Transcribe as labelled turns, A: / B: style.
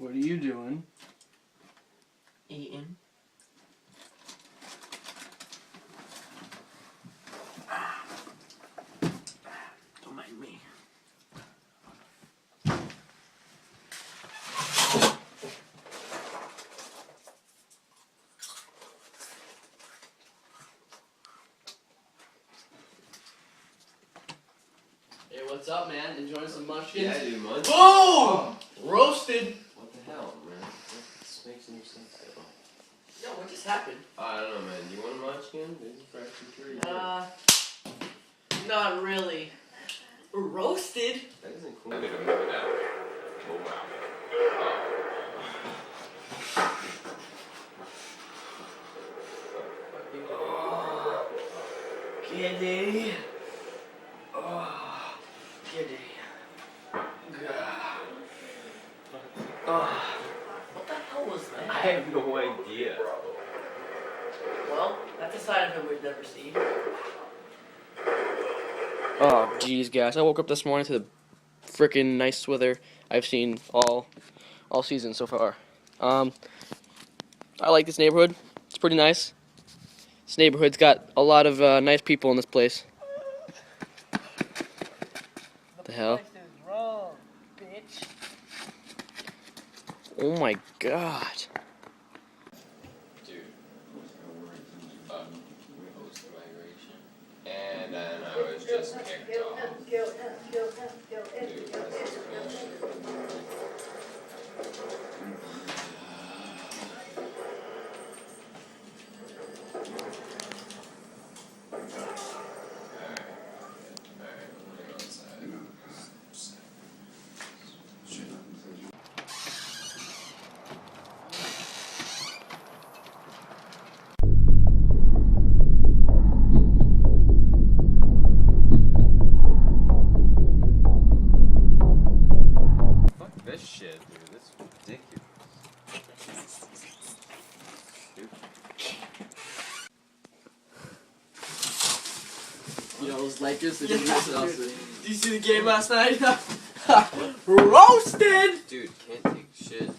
A: What are you doing?
B: Eating. Don't mind me. Hey, what's up, man? Enjoying some munchkins?
C: Yeah, dude, munchkins.
B: Boom!
C: Oh.
B: Roasted.
C: What the hell, man? This makes no sense at all.
B: Yo, what just happened?
C: I don't know, man. Do you want a munchkin? These are fresh and pretty.
B: Not really. Roasted?
C: That isn't cool. I need to move it out. Move out.
B: Giddy. Oh, giddy. What the hell was that?
C: I have no idea.
B: Well, that's a side of him we've never seen.
D: Oh, jeez, guys. I woke up this morning to the freaking nice weather I've seen all season so far. I like this neighborhood. It's pretty nice. This neighborhood's got a lot of nice people in this place. The hell?
B: This is wrong, bitch.
D: Oh my god.
C: Dude, we hosted migration. And then I was just kicked off. Dude, this is bullshit. Fuck this shit, dude. This is ridiculous.
A: You know, those Lakers, they did
B: Yeah,
A: this
B: dude. Did you see the game last night? Roasted!
C: Dude, can't take shit.